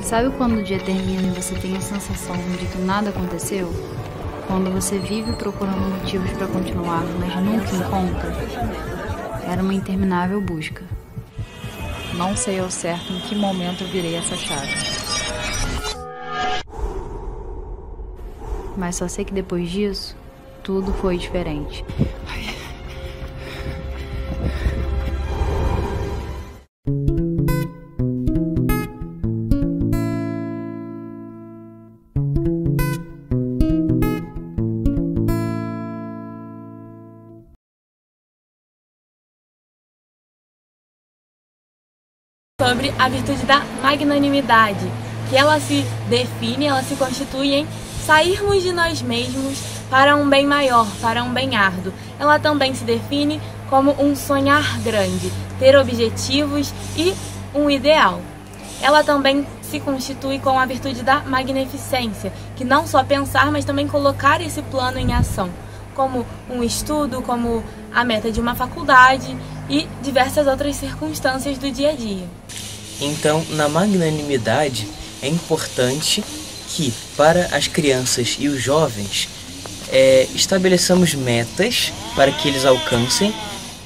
Sabe quando o dia termina e você tem a sensação de que nada aconteceu? Quando você vive procurando motivos para continuar, mas nunca encontra? Era uma interminável busca. Não sei ao certo em que momento eu virei essa chave. Mas só sei que depois disso, tudo foi diferente. Sobre a virtude da magnanimidade, que ela se define, ela se constitui em sairmos de nós mesmos para um bem maior, para um bem árduo. Ela também se define como um sonhar grande, ter objetivos e um ideal. Ela também se constitui com a virtude da magnificência, que não só pensar, mas também colocar esse plano em ação, como um estudo, como a meta de uma faculdade e diversas outras circunstâncias do dia a dia. Então, na magnanimidade, é importante que, para as crianças e os jovens, estabeleçamos metas para que eles alcancem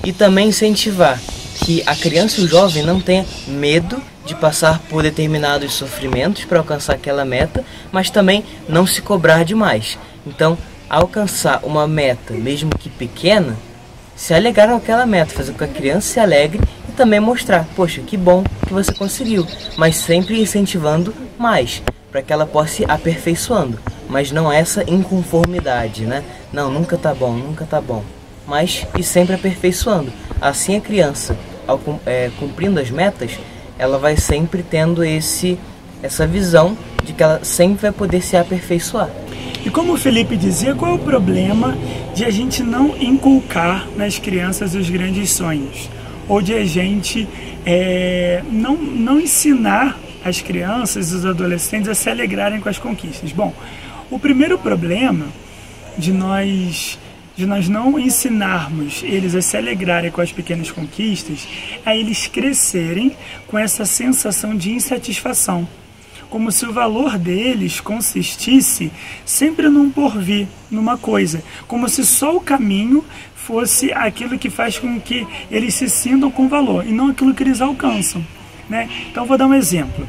e também incentivar que a criança e o jovem não tenha medo de passar por determinados sofrimentos para alcançar aquela meta, mas também não se cobrar demais. Então, alcançar uma meta, mesmo que pequena, se alegrar naquela meta, fazer com que a criança se alegre e também mostrar, poxa, que bom que você conseguiu, mas sempre incentivando mais, para que ela possa se aperfeiçoando, mas não essa inconformidade, né? Não, nunca tá bom, mas e sempre aperfeiçoando. Assim a criança, cumprindo as metas, ela vai sempre tendo essa visão de que ela sempre vai poder se aperfeiçoar. E como o Felipe dizia, qual é o problema de a gente não inculcar nas crianças os grandes sonhos? Ou de a gente não ensinar as crianças e os adolescentes a se alegrarem com as conquistas? Bom, o primeiro problema de nós não ensinarmos eles a se alegrarem com as pequenas conquistas é eles crescerem com essa sensação de insatisfação, como se o valor deles consistisse sempre num porvir, numa coisa, como se só o caminho fosse aquilo que faz com que eles se sintam com valor e não aquilo que eles alcançam, né? Então vou dar um exemplo.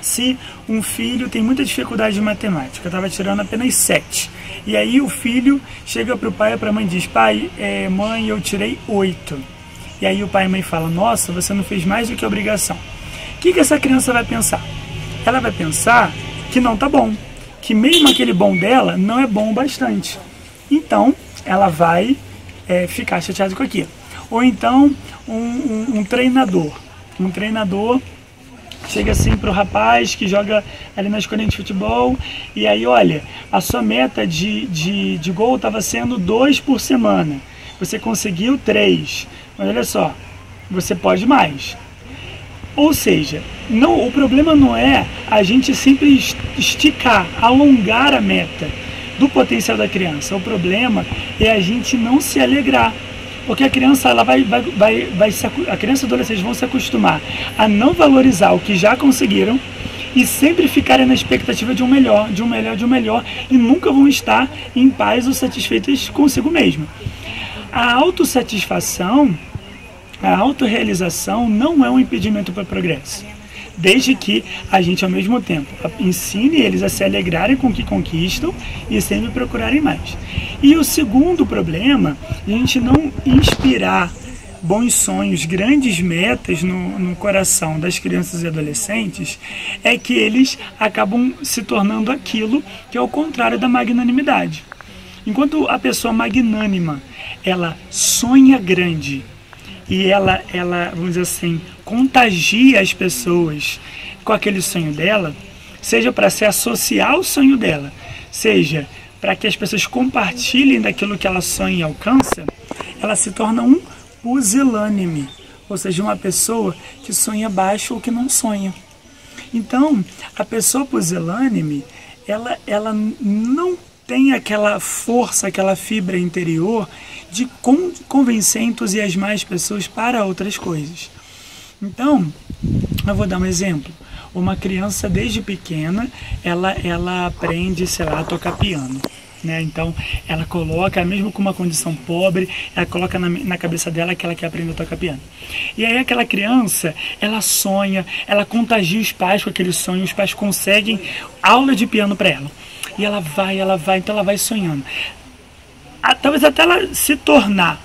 Se um filho tem muita dificuldade de matemática, estava tirando apenas 7, e aí o filho chega para o pai e para a mãe e diz: pai, mãe, eu tirei 8. E aí o pai e a mãe falam: nossa, você não fez mais do que obrigação. O que essa criança vai pensar? Ela vai pensar que não tá bom, que mesmo aquele bom dela não é bom o bastante. Então, ela vai ficar chateada com aquilo. Ou então, um treinador chega assim pro rapaz que joga ali na escolinha de futebol, e aí, olha, a sua meta de gol estava sendo 2 por semana. Você conseguiu 3, mas olha só, você pode mais. Ou seja, o problema não é a gente sempre esticar, alongar a meta do potencial da criança. O problema é a gente não se alegrar. Porque a criança, a criança e o adolescente vão se acostumar a não valorizar o que já conseguiram e sempre ficarem na expectativa de um melhor, e nunca vão estar em paz ou satisfeitas consigo mesmo. A autossatisfação, a autorrealização não é um impedimento para o progresso, desde que a gente, ao mesmo tempo, ensine eles a se alegrarem com o que conquistam e sempre procurarem mais. E o segundo problema, a gente não inspirar bons sonhos, grandes metas no coração das crianças e adolescentes, é que eles acabam se tornando aquilo que é o contrário da magnanimidade. Enquanto a pessoa magnânima, ela sonha grande, e ela, vamos dizer assim, contagia as pessoas com aquele sonho dela, seja para se associar ao sonho dela, seja para que as pessoas compartilhem daquilo que ela sonha e alcança, ela se torna um pusilânime, ou seja, uma pessoa que sonha baixo ou que não sonha. Então, a pessoa pusilânime, ela não tem aquela força, aquela fibra interior de convencer e entusiasmar as pessoas para outras coisas. Então, eu vou dar um exemplo. uma criança desde pequena, ela aprende, sei lá, a tocar piano. Né? Então, ela coloca, mesmo com uma condição pobre, ela coloca na cabeça dela que ela quer aprender a tocar piano. E aí aquela criança, ela sonha, ela contagia os pais com aquele sonho, os pais conseguem aula de piano para ela. E ela vai, então ela vai sonhando. Talvez até ela se tornar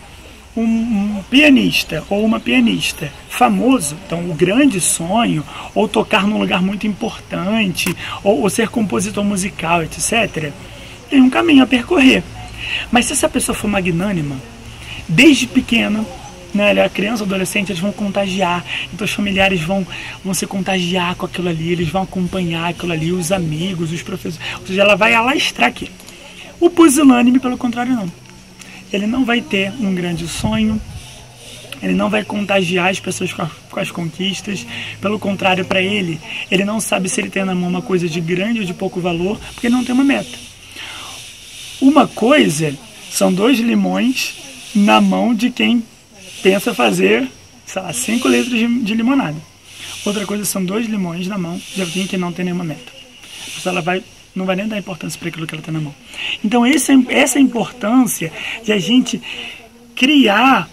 um pianista ou uma pianista famoso, então o grande sonho, ou tocar num lugar muito importante, ou ser compositor musical, etc., tem um caminho a percorrer. Mas se essa pessoa for magnânima, desde pequena, né, a criança, adolescente, eles vão contagiar, então os familiares vão se contagiar com aquilo ali, eles vão acompanhar aquilo ali, os amigos, os professores, ou seja, ela vai alastrar aqui. O pusilânime, pelo contrário, não. Ele não vai ter um grande sonho, ele não vai contagiar as pessoas com as conquistas, pelo contrário, para ele não sabe se ele tem na mão uma coisa de grande ou de pouco valor, porque ele não tem uma meta. Uma coisa são 2 limões na mão de quem pensa fazer, sei lá, 5 litros de limonada. Outra coisa são 2 limões na mão de alguém que não tem nenhuma meta. Ela não vai nem dar importância para aquilo que ela tem na mão. Então essa importância de a gente criar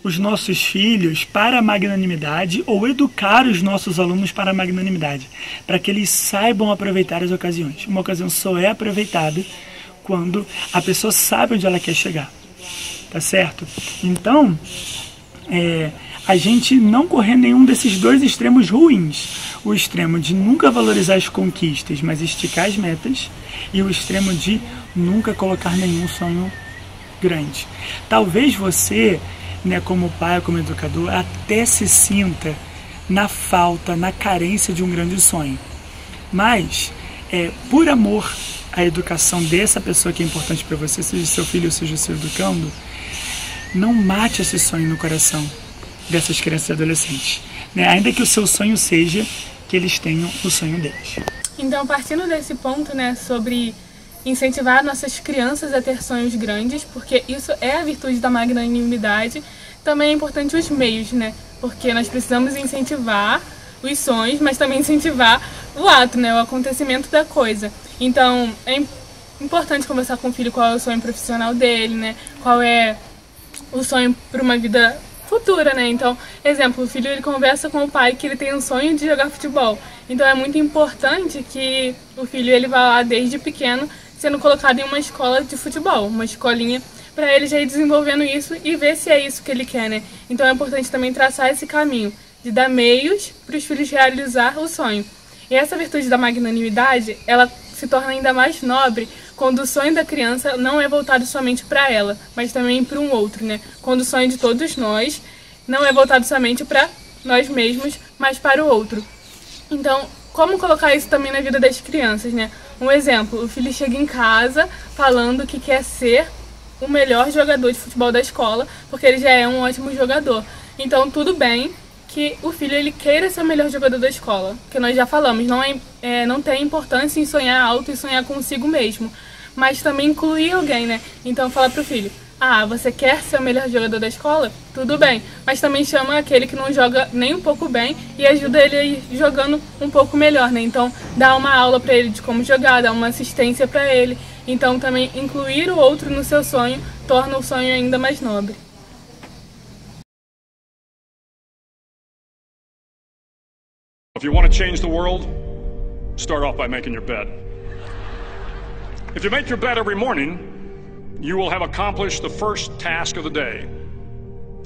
os nossos filhos para a magnanimidade ou educar os nossos alunos para a magnanimidade, para que eles saibam aproveitar as ocasiões. Uma ocasião só é aproveitada quando a pessoa sabe onde ela quer chegar, tá certo? Então, a gente não correr nenhum desses 2 extremos ruins. O extremo de nunca valorizar as conquistas, mas esticar as metas, e o extremo de nunca colocar nenhum sonho grande. Talvez você, né, como pai, como educador, até se sinta na falta, na carência de um grande sonho. Mas, por amor à educação dessa pessoa que é importante para você, seja seu filho ou seja seu educando, não mate esse sonho no coração dessas crianças e adolescentes, né? Ainda que o seu sonho seja que eles tenham o sonho deles. Então, partindo desse ponto, né, sobre incentivar nossas crianças a ter sonhos grandes, porque isso é a virtude da magnanimidade, também é importante os meios, né? Porque nós precisamos incentivar os sonhos, mas também incentivar o ato, né, o acontecimento da coisa. Então, é importante conversar com o filho qual é o sonho profissional dele, né? Qual é o sonho para uma vida futura, né? Então, exemplo, o filho ele conversa com o pai que ele tem um sonho de jogar futebol. Então, é muito importante que o filho ele vá lá desde pequeno sendo colocado em uma escola de futebol, uma escolinha, para ele já ir desenvolvendo isso e ver se é isso que ele quer, né? Então, é importante também traçar esse caminho de dar meios para os filhos realizar o sonho. E essa virtude da magnanimidade, ela se torna ainda mais nobre quando o sonho da criança não é voltado somente para ela, mas também para um outro, né? Quando o sonho de todos nós não é voltado somente para nós mesmos, mas para o outro. Então, como colocar isso também na vida das crianças, né? Um exemplo, o filho chega em casa falando que quer ser o melhor jogador de futebol da escola, porque ele já é um ótimo jogador. Então, tudo bem que o filho ele queira ser o melhor jogador da escola, que nós já falamos, não tem importância em sonhar alto e sonhar consigo mesmo, mas também incluir alguém, né? Então fala pro filho, você quer ser o melhor jogador da escola? Tudo bem, mas também chama aquele que não joga nem um pouco bem e ajuda ele a ir jogando um pouco melhor, né? Então dá uma aula para ele de como jogar, dá uma assistência para ele, então também incluir o outro no seu sonho torna o sonho ainda mais nobre. If you want to change the world, start off by making your bed. If you make your bed every morning, you will have accomplished the first task of the day.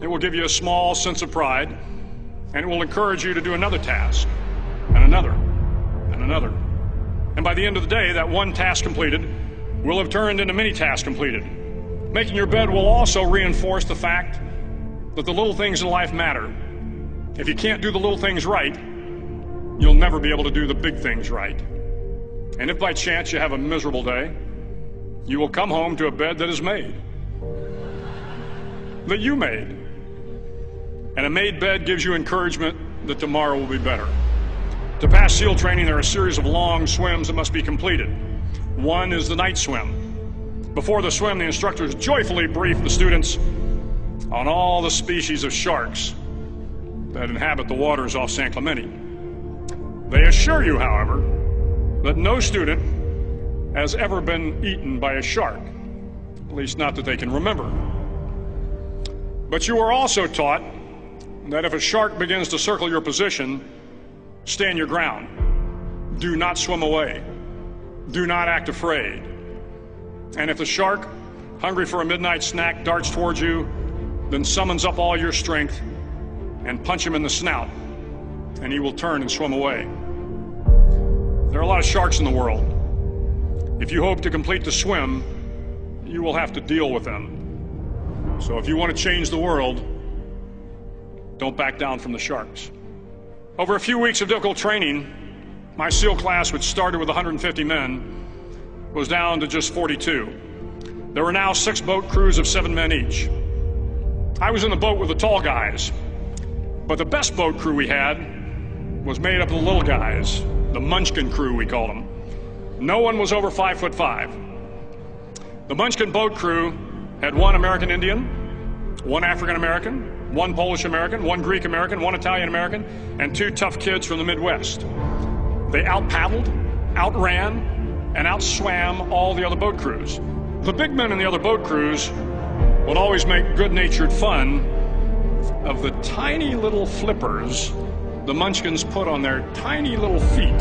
It will give you a small sense of pride, and it will encourage you to do another task, and another, and another. And by the end of the day, that one task completed will have turned into many tasks completed. Making your bed will also reinforce the fact that the little things in life matter. If you can't do the little things right, you'll never be able to do the big things right. And if by chance you have a miserable day, you will come home to a bed that is made. That you made. And a made bed gives you encouragement that tomorrow will be better. To pass SEAL training, there are a series of long swims that must be completed. One is the night swim. Before the swim, the instructors joyfully brief the students on all the species of sharks that inhabit the waters off San Clemente. They assure you, however, that no student has ever been eaten by a shark, at least not that they can remember. But you are also taught that if a shark begins to circle your position, stand your ground. Do not swim away. Do not act afraid. And if the shark, hungry for a midnight snack, darts towards you, then summons up all your strength and punch him in the snout, and he will turn and swim away. There are a lot of sharks in the world. If you hope to complete the swim, you will have to deal with them. So if you want to change the world, don't back down from the sharks. Over a few weeks of difficult training, my SEAL class, which started with 150 men, was down to just 42. There were now 6 boat crews of 7 men each. I was in the boat with the tall guys, but the best boat crew we had was made up of the little guys, the Munchkin crew, we called them. No one was over 5'5". The Munchkin boat crew had 1 American Indian, 1 African American, 1 Polish American, 1 Greek American, 1 Italian American, and 2 tough kids from the Midwest. They out-paddled, outran, and outswam all the other boat crews. The big men in the other boat crews would always make good-natured fun of the tiny little flippers the Munchkins put on their tiny little feet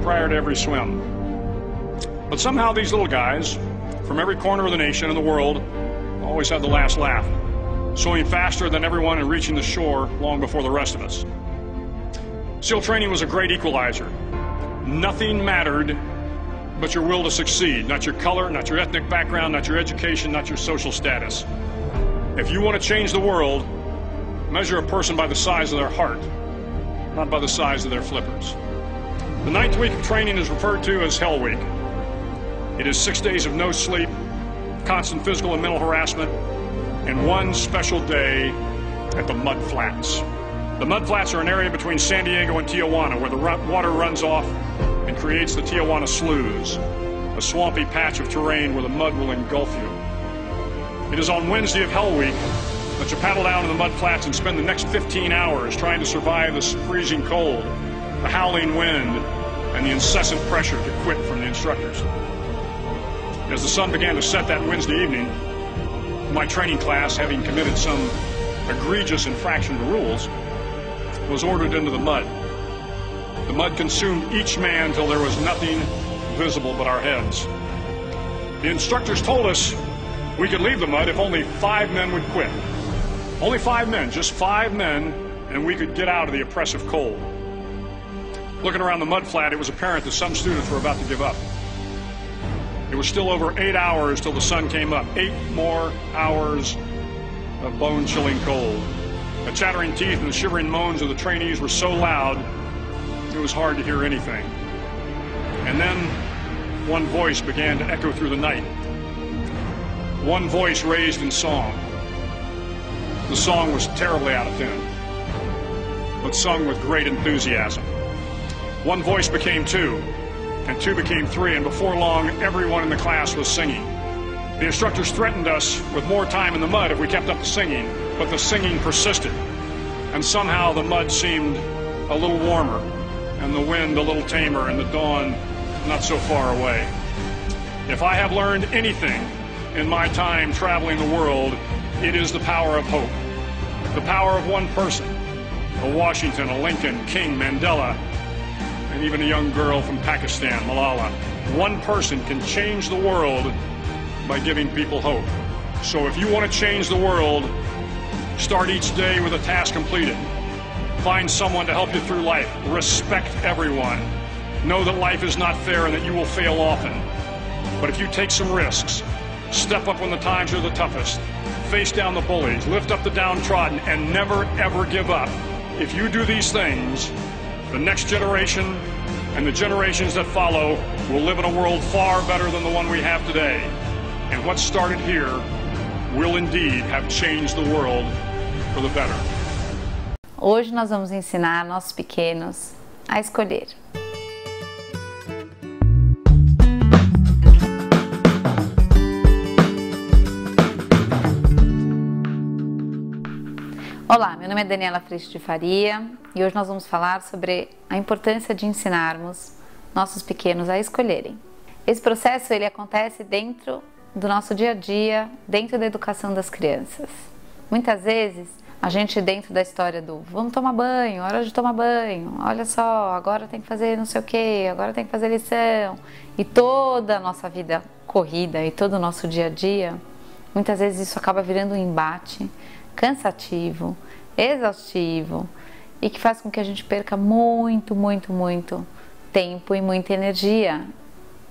prior to every swim. But somehow these little guys, from every corner of the nation and the world, always had the last laugh, swimming faster than everyone and reaching the shore long before the rest of us. SEAL training was a great equalizer. Nothing mattered but your will to succeed, not your color, not your ethnic background, not your education, not your social status. If you want to change the world, measure a person by the size of their heart, not by the size of their flippers. The 9th week of training is referred to as Hell Week. It is 6 days of no sleep, constant physical and mental harassment, and 1 special day at the Mud Flats. The Mud Flats are an area between San Diego and Tijuana where the water runs off and creates the Tijuana Sloughs, a swampy patch of terrain where the mud will engulf you. It is on Wednesday of Hell Week that you paddle down to the Mud Flats and spend the next 15 hours trying to survive the freezing cold, the howling wind, and the incessant pressure to quit from the instructors. As the sun began to set that Wednesday evening, my training class, having committed some egregious infraction to rules, was ordered into the mud. The mud consumed each man till there was nothing visible but our heads. The instructors told us we could leave the mud if only 5 men would quit. Only 5 men, just 5 men, and we could get out of the oppressive cold. Looking around the mud flat, it was apparent that some students were about to give up. It was still over 8 hours till the sun came up. 8 more hours of bone-chilling cold. The chattering teeth and the shivering moans of the trainees were so loud, it was hard to hear anything. And then one voice began to echo through the night. One voice raised in song. The song was terribly out of tune, but sung with great enthusiasm. One voice became 2, and 2 became 3, and before long, everyone in the class was singing. The instructors threatened us with more time in the mud if we kept up the singing, but the singing persisted. And somehow the mud seemed a little warmer, and the wind a little tamer, and the dawn not so far away. If I have learned anything in my time traveling the world, it is the power of hope. The power of one person, a Washington, a Lincoln, King, Mandela, and even a young girl from Pakistan, Malala. One person can change the world by giving people hope. So if you want to change the world, start each day with a task completed. Find someone to help you through life. Respect everyone. Know that life is not fair and that you will fail often. But if you take some risks, step up when the times are the toughest, face down the bullies, lift up the downtrodden, and never ever give up. If you do these things, the next generation and the generations that follow will live in a world far better than the one we have today. And what started here will indeed have changed the world for the better. Hoje nós vamos ensinar nossos pequenos a escolher. Olá, meu nome é Daniela Freixo de Faria e hoje nós vamos falar sobre a importância de ensinarmos nossos pequenos a escolherem. Esse processo ele acontece dentro do nosso dia a dia, dentro da educação das crianças. Muitas vezes a gente dentro da história do vamos tomar banho, hora de tomar banho, olha só, agora tem que fazer não sei o que, agora tem que fazer lição, e toda a nossa vida corrida e todo o nosso dia a dia, muitas vezes isso acaba virando um embate cansativo, exaustivo e que faz com que a gente perca muito tempo e muita energia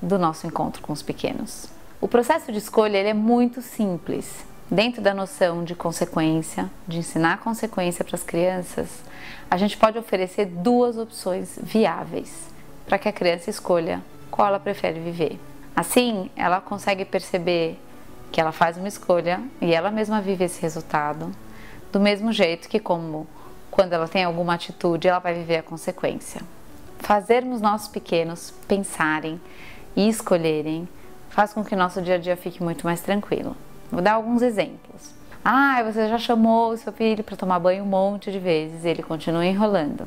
do nosso encontro com os pequenos. O processo de escolha ele é muito simples. Dentro da noção de consequência, de ensinar consequência para as crianças, a gente pode oferecer duas opções viáveis para que a criança escolha qual ela prefere viver. Assim, ela consegue perceber que ela faz uma escolha e ela mesma vive esse resultado, do mesmo jeito que como quando ela tem alguma atitude, ela vai viver a consequência. Fazermos nossos pequenos pensarem e escolherem faz com que o nosso dia a dia fique muito mais tranquilo. Vou dar alguns exemplos. Você já chamou o seu filho para tomar banho um monte de vezes e ele continua enrolando.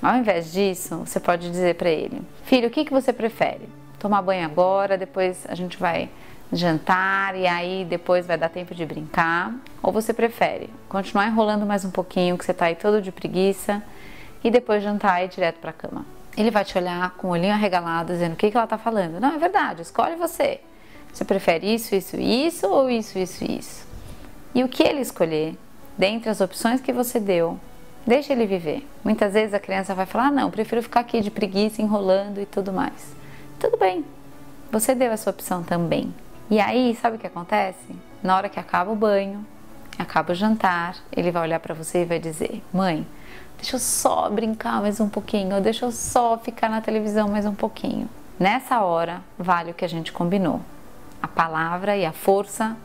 Ao invés disso, você pode dizer para ele: filho, o que você prefere? Tomar banho agora, depois a gente vai jantar e aí depois vai dar tempo de brincar? Ou você prefere continuar enrolando mais um pouquinho, que você tá aí todo de preguiça, e depois jantar e ir direto para a cama? Ele vai te olhar com o olhinho arregalado dizendo: o que ela tá falando? Não, é verdade, escolhe você. Você prefere isso ou isso? E o que ele escolher, dentre as opções que você deu, deixa ele viver. Muitas vezes a criança vai falar: não, prefiro ficar aqui de preguiça, enrolando e tudo mais. Tudo bem, você deu essa opção também. E aí, sabe o que acontece? Na hora que acaba o banho, acaba o jantar, ele vai olhar para você e vai dizer: mãe, deixa eu só brincar mais um pouquinho, ou deixa eu só ficar na televisão mais um pouquinho. Nessa hora, vale o que a gente combinou. A palavra e a força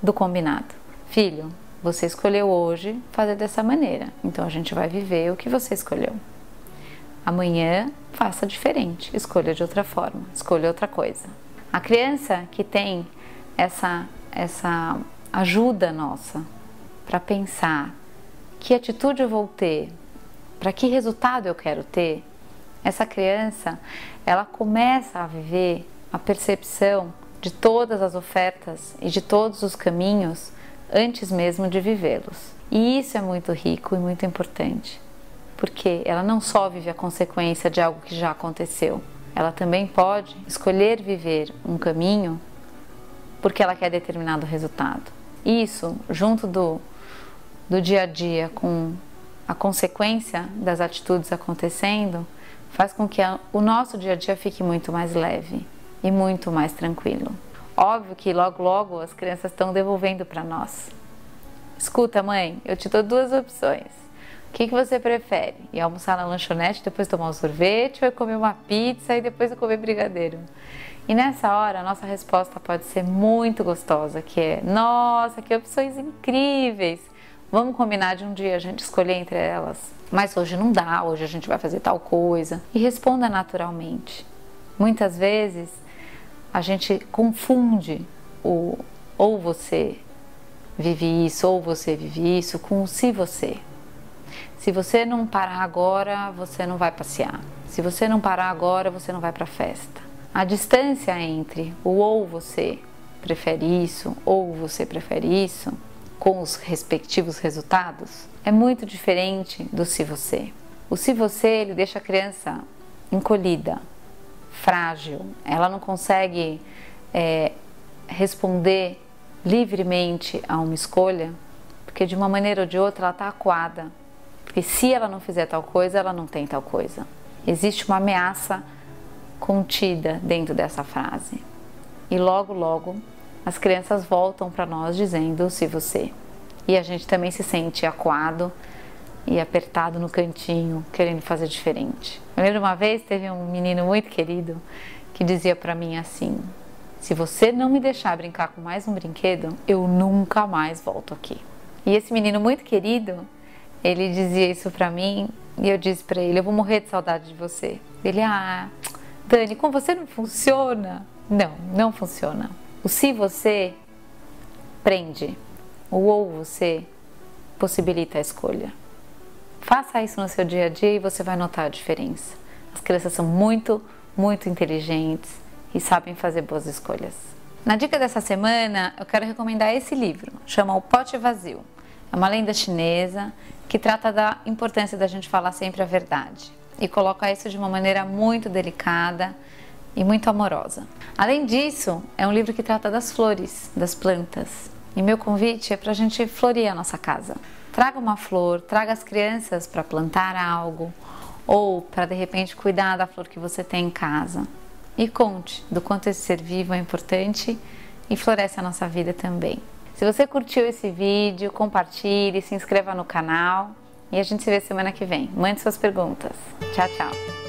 do combinado. Filho, você escolheu hoje fazer dessa maneira, então a gente vai viver o que você escolheu. Amanhã, faça diferente, escolha de outra forma, escolha outra coisa. A criança que tem essa ajuda nossa para pensar que atitude eu vou ter, para que resultado eu quero ter, essa criança, ela começa a viver a percepção de todas as ofertas e de todos os caminhos antes mesmo de vivê-los. E isso é muito rico e muito importante, porque ela não só vive a consequência de algo que já aconteceu, ela também pode escolher viver um caminho porque ela quer determinado resultado. Isso, junto do dia a dia com a consequência das atitudes acontecendo, faz com que o nosso dia a dia fique muito mais leve e muito mais tranquilo. Óbvio que logo as crianças estão devolvendo para nós: escuta, mãe, eu te dou duas opções. O que você prefere? Ir almoçar na lanchonete, depois tomar um sorvete, ou comer uma pizza e depois comer brigadeiro? E nessa hora a nossa resposta pode ser muito gostosa, que é: nossa, que opções incríveis! Vamos combinar de um dia a gente escolher entre elas? Mas hoje não dá, hoje a gente vai fazer tal coisa. E responda naturalmente. Muitas vezes a gente confunde o ou você vive isso ou você vive isso com o se você. Se você não parar agora, você não vai passear. Se você não parar agora, você não vai para a festa. A distância entre o ou você prefere isso ou você prefere isso, com os respectivos resultados, é muito diferente do se você. O se você, ele deixa a criança encolhida, frágil, ela não consegue responder livremente a uma escolha, porque de uma maneira ou de outra ela está acuada, porque se ela não fizer tal coisa, ela não tem tal coisa. Existe uma ameaça contida dentro dessa frase. E logo as crianças voltam para nós dizendo se você. E a gente também se sente acuado e apertado no cantinho, querendo fazer diferente. Eu lembro uma vez, teve um menino muito querido que dizia para mim assim: se você não me deixar brincar com mais um brinquedo, eu nunca mais volto aqui. E esse menino muito querido, ele dizia isso para mim e eu disse para ele: eu vou morrer de saudade de você. Ele: Dani, com você não funciona. Não funciona. O se você prende, o ou você possibilita a escolha. Faça isso no seu dia a dia e você vai notar a diferença. As crianças são muito inteligentes e sabem fazer boas escolhas. Na dica dessa semana, eu quero recomendar esse livro, chama O Pote Vazio. É uma lenda chinesa que trata da importância da gente falar sempre a verdade e coloca isso de uma maneira muito delicada e muito amorosa. Além disso, é um livro que trata das flores, das plantas. E meu convite é para a gente florir a nossa casa. Traga uma flor, traga as crianças para plantar algo ou para de repente cuidar da flor que você tem em casa. E conte do quanto esse ser vivo é importante e floresce a nossa vida também. Se você curtiu esse vídeo, compartilhe, se inscreva no canal e a gente se vê semana que vem. Mande suas perguntas. Tchau, tchau!